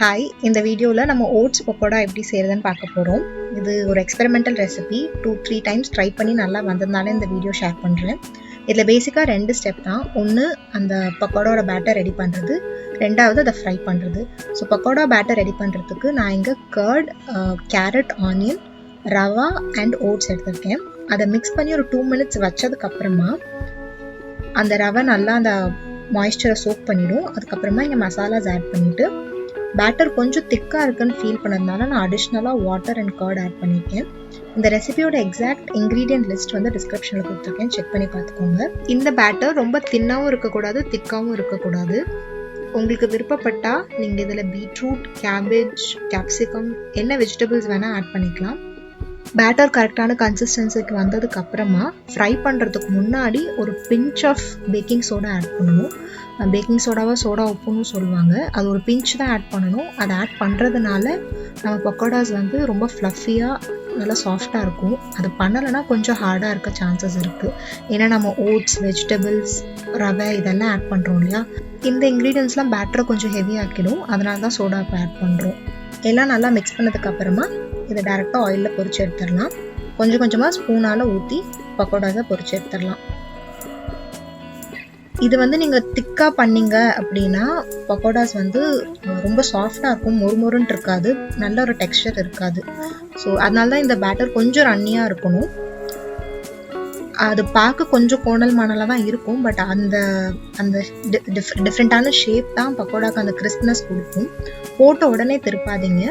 Hi, இந்த வீடியோவில் நம்ம ஓட்ஸ் பக்கோடா எப்படி செய்கிறதுன்னு பார்க்க போகிறோம். இது ஒரு எக்ஸ்பெரிமெண்டல் ரெசிபி. 2-3 டைம்ஸ் ட்ரை பண்ணி நல்லா வந்ததுனால இந்த வீடியோ ஷேர் பண்ணுறேன். இதில் பேசிக்காக 2 ஸ்டெப் தான். ஒன்று, அந்த பக்கோடாவோட பேட்டர் ரெடி பண்ணுறது. ரெண்டாவது, அதை ஃப்ரை பண்ணுறது. ஸோ பக்கோடா பேட்டர் ரெடி பண்ணுறதுக்கு நான் இங்கே curd, carrot, onion, rava and oats எடுத்திருக்கேன். அதை மிக்ஸ் பண்ணி ஒரு 2 மினிட்ஸ் வச்சதுக்கப்புறமா அந்த ரவை நல்லா அந்த மாய்ஸ்சரை சோக் பண்ணிவிடும். அதுக்கப்புறமா இங்கே மசாலாஸ் ஆட் பண்ணிவிட்டு பேட்டர் கொஞ்சம் திக்காக இருக்குன்னு ஃபீல் பண்ணதுனால நான் அடிஷ்னலாக வாட்டர் அண்ட் கர்ட் ஆட் பண்ணியிருக்கேன். இந்த ரெசிபியோட எக்ஸாக்ட் இன்க்ரீடியன்ட் லிஸ்ட் வந்து டிஸ்கிரிப்ஷனில் கொடுத்துருக்கேன், செக் பண்ணி பார்த்துக்கோங்க. இந்த பேட்டர் ரொம்ப தின்னாகவும் இருக்கக்கூடாது, திக்காகவும் இருக்கக்கூடாது. உங்களுக்கு விருப்பப்பட்டால் நீங்கள் இதில் பீட்ரூட், கேபேஜ், கேப்சிகம் என்ன வெஜிடபிள்ஸ் வேணால் ஆட் பண்ணிக்கலாம். பேட்டர் கரெக்டான கன்சிஸ்டன்சிக்கு வந்ததுக்கு அப்புறமா ஃப்ரை பண்ணுறதுக்கு முன்னாடி ஒரு pinch of baking soda add பண்ணணும். பேக்கிங் சோடாவை சோடா உப்புன்னு சொல்லுவாங்க. அது ஒரு பிஞ்ச் தான் ஆட் பண்ணணும். அதை ஆட் பண்ணுறதுனால நம்ம பக்கோடாஸ் வந்து ரொம்ப ஃப்ளஃபியாக நல்லா சாஃப்டாக இருக்கும். அது பண்ணலைன்னா கொஞ்சம் ஹார்டாக இருக்க சான்சஸ் இருக்குது. ஏன்னா நம்ம ஓட்ஸ், வெஜிடபிள்ஸ், ரவை இதெல்லாம் ஆட் பண்ணுறோம் இல்லையா. இந்த இன்க்ரீடியன்ஸ்லாம் பேட்டரை கொஞ்சம் ஹெவி ஆக்கிடும். அதனால தான் சோடா இப்போ ஆட் பண்ணுறோம். எல்லாம் நல்லா மிக்ஸ் பண்ணதுக்கப்புறமா இதை டேரெக்டாக ஆயிலில் பொரிச்சு எடுத்துடலாம். கொஞ்சம் கொஞ்சமாக ஸ்பூனால் ஊற்றி பக்கோடாஸை பொரிச்சு எடுத்துடலாம். இது வந்து நீங்கள் திக்காக பண்ணிங்க அப்படின்னா பக்கோடாஸ் வந்து ரொம்ப சாஃப்டாக இருக்கும், மொறுமொறுன்னு இருக்காது, நல்ல ஒரு டெக்ஸ்சர் இருக்காது. ஸோ அதனால தான் இந்த பேட்டர் கொஞ்சம் ரன்னியாக இருக்கணும். அது பார்க்க கொஞ்சம் கோணல் மானலாக தான் இருக்கும், பட் அந்த அந்த டிஃப்ரெண்ட்டான ஷேப் தான் பக்கோடாக்கு அந்த கிறிஸ்ப்னஸ் கொடுக்கும். போட்ட உடனே திருப்பாதீங்க,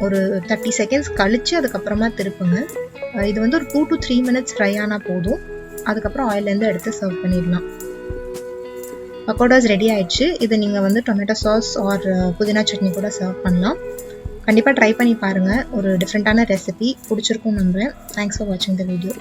ஒரு 30 செகண்ட்ஸ் கழித்து அதுக்கப்புறமா திருப்புங்க. இது வந்து ஒரு 2 to 3 மினிட்ஸ் ஃப்ரை ஆனால் போதும். அதுக்கப்புறம் ஆயிலேருந்து எடுத்து சர்வ் பண்ணிடலாம். பக்கோடாஸ் ரெடி ஆயிடுச்சு. இது நீங்கள் வந்து டொமேட்டோ சாஸ் ஆர் புதினா சட்னி கூட சர்வ் பண்ணலாம். கண்டிப்பாக ட்ரை பண்ணி பாருங்கள். ஒரு டிஃப்ரெண்ட்டான ரெசிபி பிடிச்சிருக்கும்னு நம்புகிறேன். தேங்க்ஸ் ஃபார் வாட்சிங் த வீடியோ.